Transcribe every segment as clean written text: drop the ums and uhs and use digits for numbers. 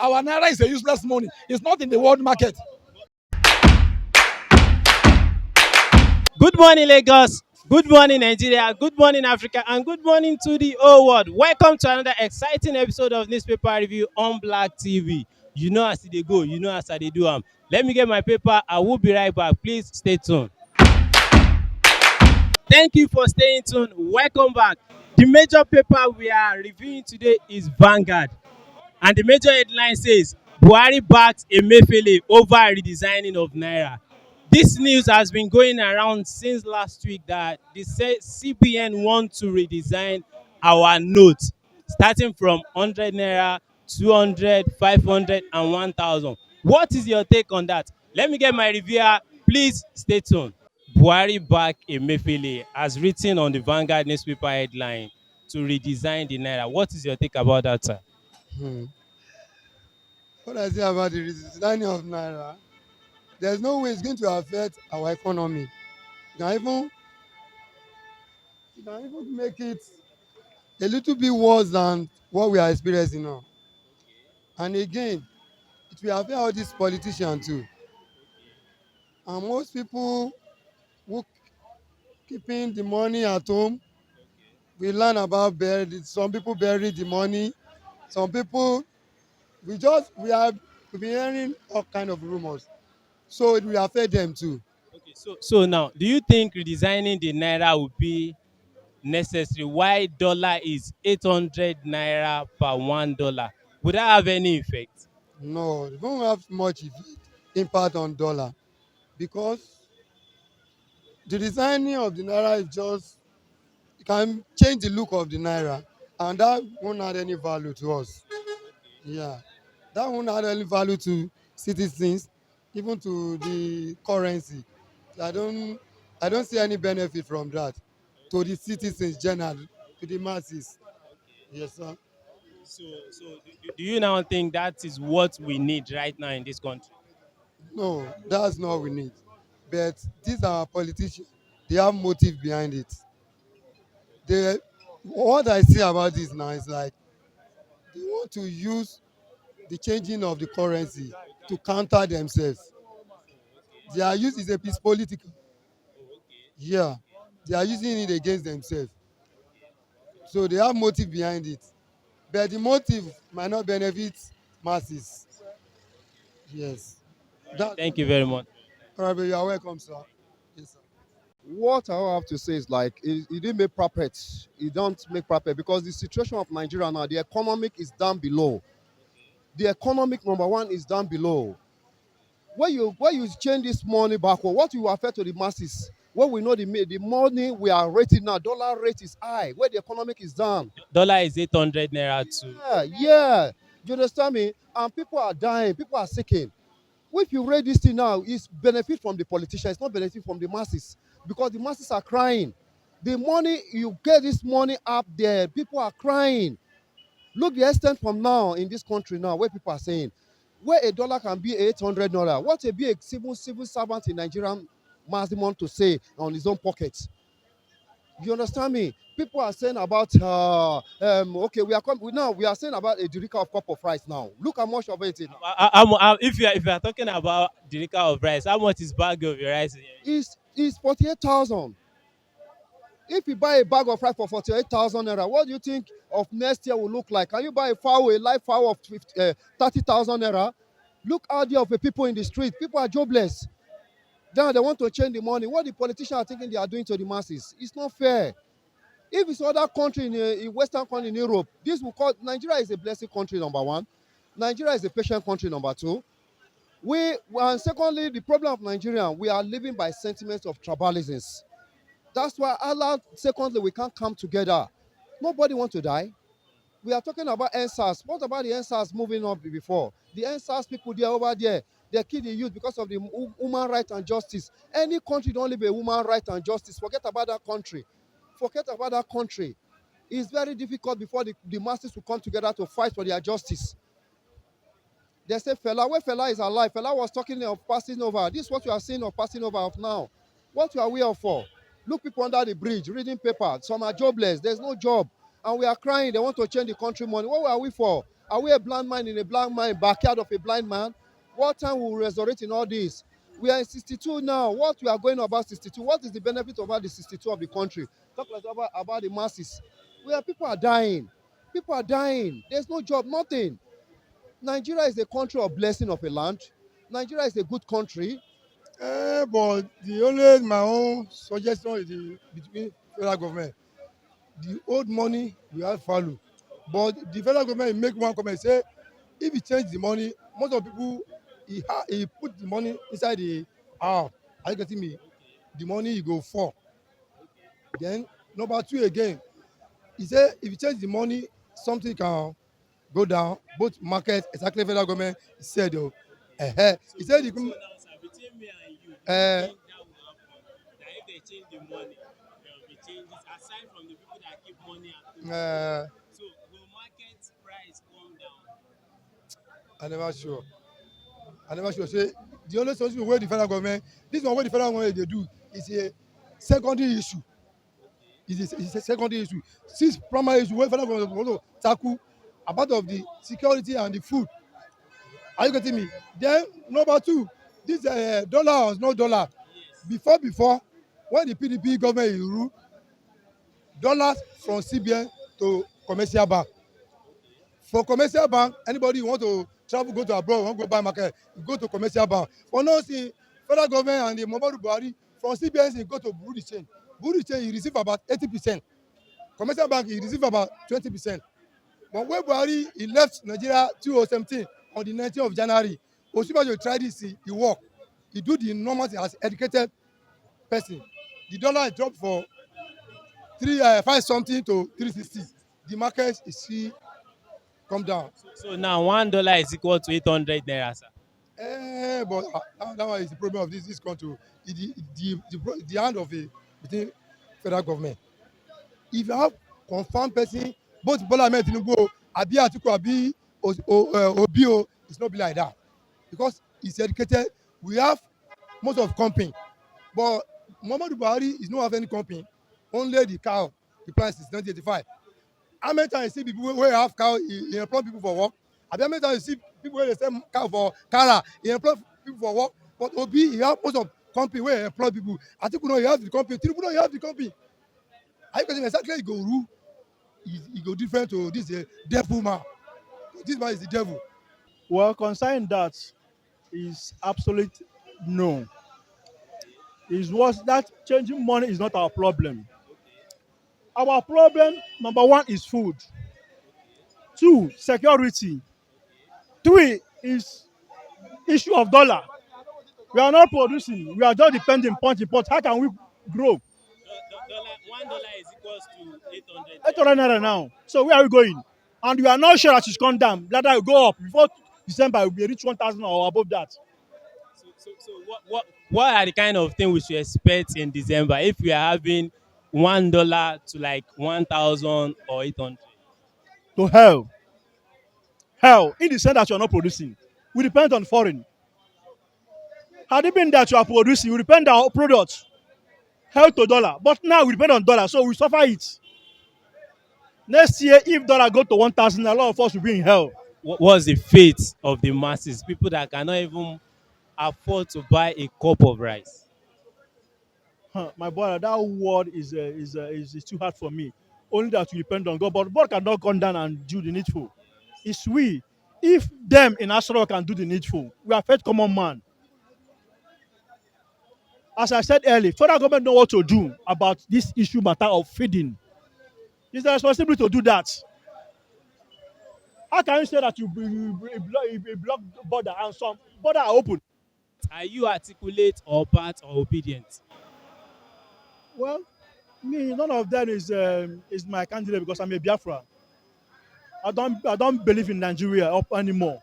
Our naira is a useless money. It's not in the world market. Good morning, Lagos. Good morning, Nigeria. Good morning, Africa. And good morning to the whole world. Welcome to another exciting episode of Newspaper Review on Black TV. You know as they go, you know as they do. Let me get my paper. I will be right back. Please stay tuned. Thank you for staying tuned. Welcome back. The major paper we are reviewing today is Vanguard. And the major headline says Buhari backs Emefiele over redesigning of Naira. This news has been going around since last week that the CBN want to redesign our notes, starting from 100 Naira, 200, 500, and 1000. What is your take on that? Let me get my reviewer. Please stay tuned. Buhari back Emefiele as written on the Vanguard newspaper headline to redesign the Naira. What is your take about that, sir? Hmm. What I say about the redesigning of Naira, there's no way it's going to affect our economy. You can even, you can even make it a little bit worse than what we are experiencing now. And again, it will affect all these politicians too. And most people who keeping the money at home, we learn about buried. Some people bury the money. Some people, we've been hearing all kind of rumors. So it will affect them too. Okay, so now, do you think redesigning the naira would be necessary? Why dollar is 800 naira per $1? Would that have any effect? No, it won't have much impact on dollar because the designing of the naira is just, it can change the look of the naira, and that won't add any value to us. Yeah, that won't add any value to citizens, even to the currency. I don't see any benefit from that to the citizens generally, to the masses. Yes, sir. So do you now think that is what we need right now in this country? No, that's not what we need. But these are politicians. They have motive behind it. They, what I see about this now is like they want to use the changing of the currency to counter themselves. Their use is a piece political. Yeah, they are using it against themselves. So they have motive behind it. But the motive might not benefit masses. Yes. All right, That's thank what you I very see. much. All right, but you are welcome, sir. Yes, sir. What I have to say is like he didn't make puppets. He don't make puppet because the situation of Nigeria now, the economic is down below. The economic number one is down below. When you change this money backward, what will affect to the masses? When we know the money we are rating now, dollar rate is high. Where the economic is down. Dollar is 800 naira too. Yeah, yeah. You understand me? And people are dying. People are sinking. If you read this thing now, it's benefit from the politicians, it's not benefit from the masses because the masses are crying. The money you get this money up there, people are crying. Look the extent from now in this country now where people are saying where a dollar can be $800. What a be a civil servant in Nigerian maximum to say on his own pocket. You understand me? People are saying about okay, we are saying about a derica of cup of rice now. Look how much of it is. If you are talking about the liquor of rice, how much is bag of your rice? Is 48,000. If you buy a bag of rice for 48,000 naira, what do you think of next year will look like? Can you buy a live fowl of 30,000 naira? Look out there of the people in the street. People are jobless. Now they want to change the money. What the politicians are thinking they are doing to the masses? It's not fair. If it's other country in Western country in Europe, this will call Nigeria is a blessed country, number one. Nigeria is a patient country, number two. And secondly, the problem of Nigeria, we are living by sentiments of tribalisms. That's why Allah, secondly, we can't come together. Nobody wants to die. We are talking about NSAS. What about the NSAS moving up before? The NSAS people there over there, they kill the youth because of the human right and justice. Any country don't live a human right and justice. Forget about that country. Forget about that country. It's very difficult before the masses will come together to fight for their justice. They say Fela, where Fela is alive. Fela was talking of passing over. This is what you are seeing of passing over of now. What you are we for? Look, people under the bridge reading paper. Some are jobless. There's no job. And we are crying. They want to change the country money. What are we for? Are we a blind man in a blind man, backyard of a blind man? What time will we resurrect in all this? We are in 62 now. What we are going about 62? What is the benefit about the 62 of the country? Talk less about the masses. Where people are dying. People are dying. There's no job, nothing. Nigeria is a country of blessing of a land. Nigeria is a good country. But the only my own suggestion is between federal government. The old money we have follow, but the federal government make one comment say if he change the money, most of people he put the money inside the are you getting me? The money he go fall. Then number two again, he say if you change the money, something can go down. Both market exactly federal government he said though. He said So now, sir, between me and you, do you uh, think that will happen? That if they change the money, there will be changes aside from the people that keep money at home. uh, So will market price come down? I never sure. I never sure say the only solution wey the federal government this one wey the federal government dey do is a secondary issue. It's a secondary issue. Since primary issue wey federal government want to tackle about of the security and the food. Are you getting me? Then number two, this dollar or no dollar. Before when the PDP government rule, dollars from CBN to commercial bank. For commercial bank, anybody who want to travel, go to abroad, want to go buy market, you go to commercial bank. But now see, federal government and the Muhammadu Buhari, from CBN, you go to Bureau de Change. Bureau de Change, you receive about 80%. Commercial bank, you receive about 20%. But when Buhari, he left Nigeria 2017 on the 19th of January, Osinbajo tried this, he work. He do the normal thing as educated person. The dollar dropped for 5 something to 360. The market is still come down. So now $1 is equal to 800 naira, sir. But that one is the problem of this country. The hand of between federal government. If you have confirmed person, both Bola Ahmed Tinubu, Abi Atiku, Abi Obio, it's not be like that. Because he's educated, we have most of company. But Muhammadu Buhari is not have any company. Only the cow, the price is 1985. How many times you see people wey have cow, he employ people for work? How many times you see people wey dey sell cow for Kara, he employ people for work? But Obi, he have most of company wey employ people. Atiku no, he have the company. Tinubu no, he have the company. Are you getting exactly he go rule? He go different to this devil man. This man is the devil. Well, concerning that is absolute no. Is what that changing money is not our problem. Our problem, number one, is food. Two, security. Three is issue of dollar. We are not producing. We are just depending point. How can we grow? $1 is equals to 800. 800 naira now. So where are we going? And we are not sure that it's gone down. That will go up before December. We will reach 1,000 or above that. So what are the kind of things we should expect in December if we are having $1 to like 1,000 or 800? To hell. Hell, in the sense that you are not producing. We depend on foreign. Had it been that you are producing, we depend on our products. Hell to dollar. But now we depend on dollar, so we suffer it. Next year, if dollar go to 1,000, a lot of us will be in hell. What's the fate of the masses? People that cannot even afford to buy a cup of rice. My brother, that word is too hard for me. Only that we depend on God. But God cannot come down and do the needful. It's we. If them in Asoro can do the needful, we are fed common man. As I said earlier, federal government know what to do about this issue matter of feeding. It's their responsibility to do that. How can you say that you block border and some border are open? Are you articulate or part or obedient? Well, me, none of them is my candidate because I'm a Biafra. I don't believe in Nigeria up anymore.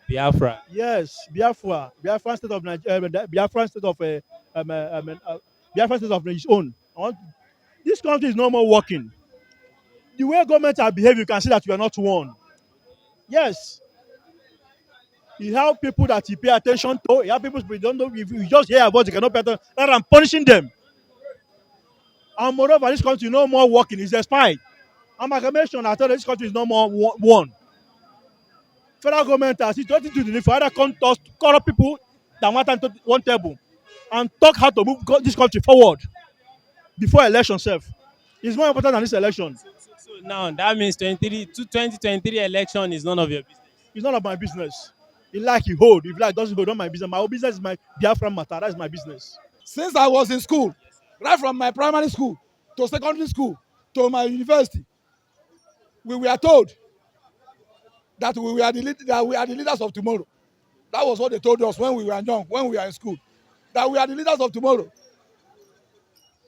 Biafra. Yes, Biafra, Biafran state of Nigeria, Biafran state of Biafran state of its own. This country is no more working. The way governments are behaving, you can see that we are not one. Yes, you have people that you pay attention to. You have people who don't know. If you just hear about, you cannot pay attention. Rather than punishing them. And moreover, this country is no more working. It's expired. Amalgamation, I tell you, this country is no more one. federal government has since 2020 for other to call up people that want to one table and talk how to move this country forward before election sef. It's more important than this election. So now that means 2023 election is none of your business. It's none of my business. You like, you hold. If you like, doesn't hold, not my business. My own business is my Biafra matter. That's my business. Since I was in school, right from my primary school to secondary school to my university, we were told that we are the leaders of tomorrow. That was what they told us when we were young, when we were in school, that we are the leaders of tomorrow.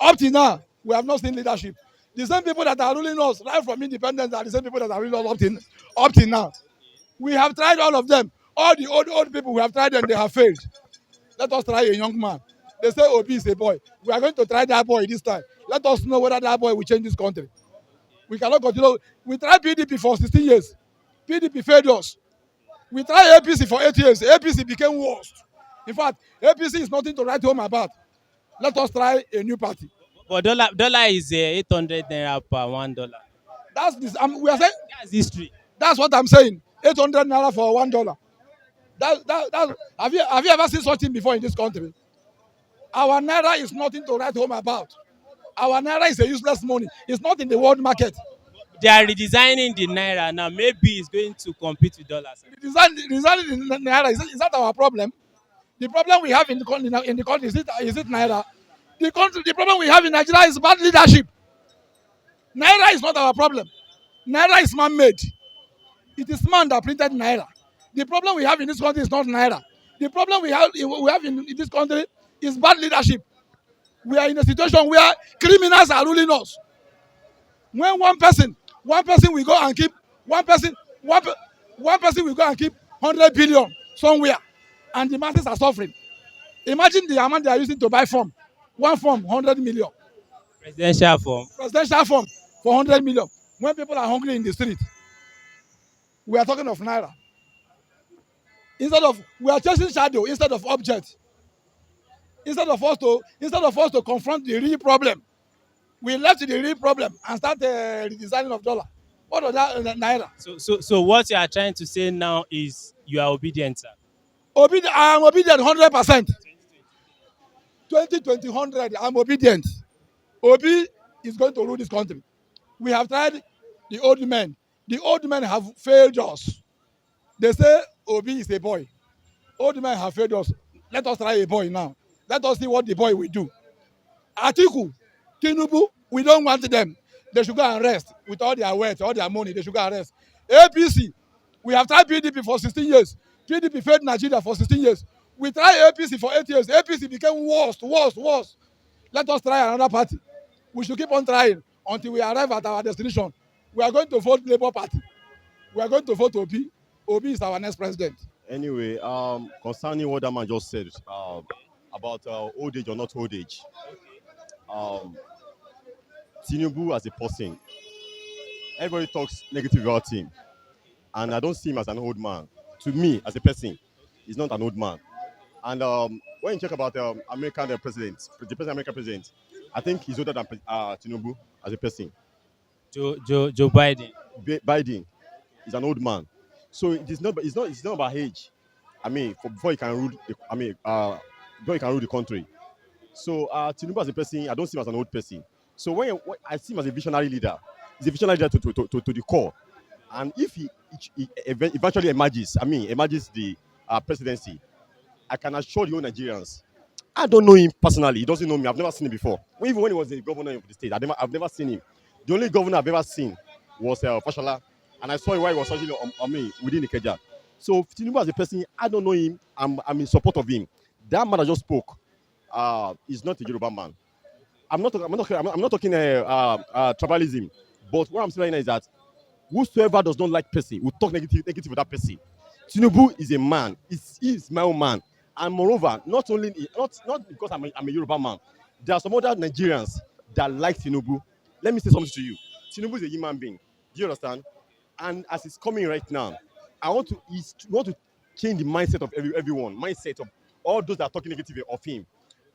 Up till now, we have not seen leadership. The same people that are ruling us right from independence are the same people that are ruling us up till now. We have tried all of them. All the old people, we have tried them, they have failed. Let us try a young man. They say Obi is a boy. We are going to try that boy this time. Let us know whether that boy will change this country. We cannot continue. We tried PDP for 16 years. PDP failed us. We tried APC for 8 years. APC became worst. In fact, APC is nothing to write home about. Let us try a new party. But dollar is 800 naira per $1. That's this. We are saying That's history. that's what I'm saying. 800 naira for $1. Have you ever seen such thing before in this country? Our naira is nothing to write home about. Our naira is a useless money. It's not in the world market. They are redesigning the naira now. Maybe it's going to compete with dollars. Resigning the naira is that our problem? The problem we have in the country is it naira? The problem we have in Nigeria is bad leadership. Naira is not our problem. Naira is man-made. It is man that printed naira. The problem we have in this country is not naira. The problem we have in this country is bad leadership. We are in a situation where criminals are ruling us. When one person will go and keep one person will go and keep 100 billion somewhere, and the masses are suffering. Imagine the amount they are using to buy form. One form, 100 million. Presidential form. Presidential form for 100 million. When people are hungry in the street, we are talking of naira. We are chasing shadow instead of object. Instead of us to confront the real problem, we left the real problem and start redesigning of dollar. What was that naira? So what you are trying to say now is you are obedient, sir. I am obedient 100%. 2020, I'm obedient. Obi is going to rule this country. We have tried the old men. The old men have failed us. They say Obi is a boy. Old men have failed us. Let us try a boy now. Let us see what the boy will do. Atiku, Tinubu, we don't want them. They should go and rest with all their wealth, all their money. They should go and rest. APC, we have tried PDP for 16 years. PDP failed Nigeria for 16 years. We tried APC for 8 years. APC became worse. Let us try another party. We should keep on trying until we arrive at our destination. We are going to vote Labour Party. We are going to vote Obi. Obi is our next president. Anyway, concerning what that man just said about old age or not old age, Tinubu as a person, everybody talks negative about him, and I don't see him as an old man. To me, as a person, he's not an old man. And when you check about American president, the present American president, I think he's older than Tinubu as a person. Joe Biden. Biden is an old man, so it's not about age. I mean, before he can rule, before he can rule the country. So Tinubu as a person, I don't see him as an old person. So when I see him as a visionary leader, he's a visionary leader to the core. And if he eventually emerges the presidency, I can assure you Nigerians, I don't know him personally. He doesn't know me. I've never seen him before. Even when he was the governor of the state, I've never seen him. The only governor I've ever seen was Fashola, and I saw him while he was searching on me within Ikeja. So Tinubu as a person, I don't know him. I'm in support of him. That man that just spoke is not a Yoruba man. I'm not talking tribalism, but what I'm saying is that whosoever does not like person will talk negative of that person. Tinubu is a man. He is my own man. And moreover, not because I'm a Yoruba man. There are some other Nigerians that like Tinubu. Let me say something to you. Tinubu is a human being. Do you understand? And as it's coming right now, I want to change the mindset of everyone. Mindset of all those that are talking negative of him.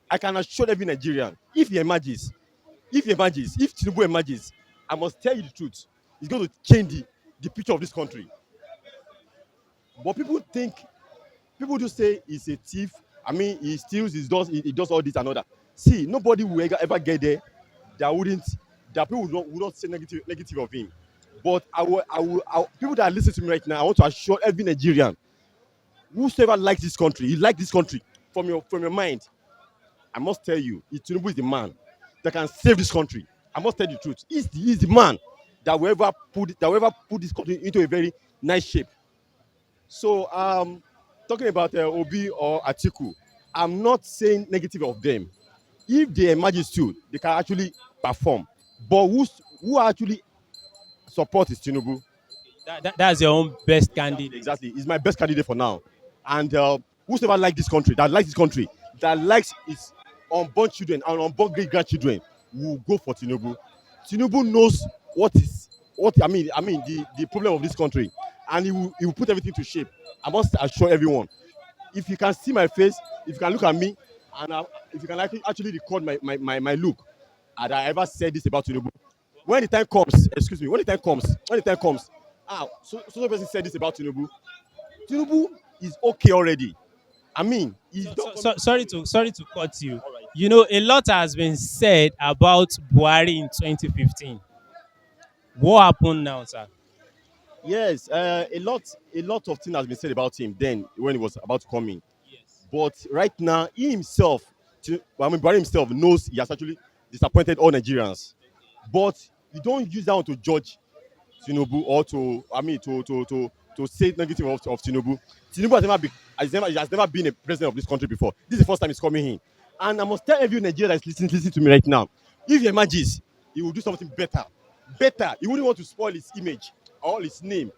I can assure every Nigerian, if Tinubu emerges, I must tell you the truth. It's going to change the picture of this country. But people do say he's a thief. I mean, he steals, he does all this and all that. See, nobody will ever get there that wouldn't, that people would not say negative of him. But people that listen to me right now, I want to assure every Nigerian, whosoever likes this country, you like this country from your mind. I must tell you, Tinubu is the man that can save this country. I must tell you the truth. He's the man that will ever put this country into a very nice shape. So, talking about Obi or Atiku, I'm not saying negative of them. If they emerge too, they can actually perform. But who actually support is Tinubu? That's your own best candidate. Exactly, he's my best candidate for now. And whosoever likes this country, that likes its unborn children and unborn great grandchildren, will go for Tinubu. Tinubu knows what the problem of this country, and he will put everything to shape. I must assure everyone, if you can see my face, if you can look at me, and if you can actually record my look, and I ever said this about Tinubu, when the time comes, excuse me, when the time comes, so person said this about Tinubu. Tinubu is okay already. I mean, he's Sorry to cut you. You know, a lot has been said about Buhari in 2015. What happened now, sir? yes, a lot of things has been said about him then when he was about to come in. Yes. But right now, he himself, Buhari himself knows he has actually disappointed all Nigerians. But you don't use that one to judge Tinubu or to say negative of Tinubu. Tinubu has never been a president of this country before. This is the first time he's coming in. And I must tell every Nigerian that is listening to me right now, if he emerges, he will do something better. Better. He wouldn't want to spoil his image or his name.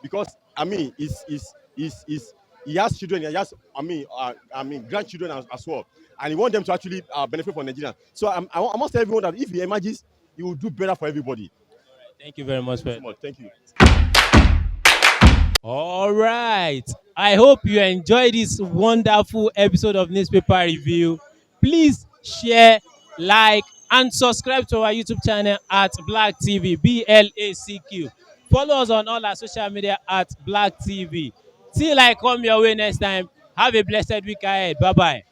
Because I mean, he has children, he has grandchildren as well, and he wants them to actually benefit from Nigeria. So I must tell everyone that if he emerges, he will do better for everybody. Thank you very much, So much. Thank you. All right. I hope you enjoyed this wonderful episode of Newspaper Review. Please share, like, and subscribe to our YouTube channel at Blacqtv, BLACQ. Follow us on all our social media at Blacqtv. Till I come your way next time, have a blessed week ahead. Bye bye.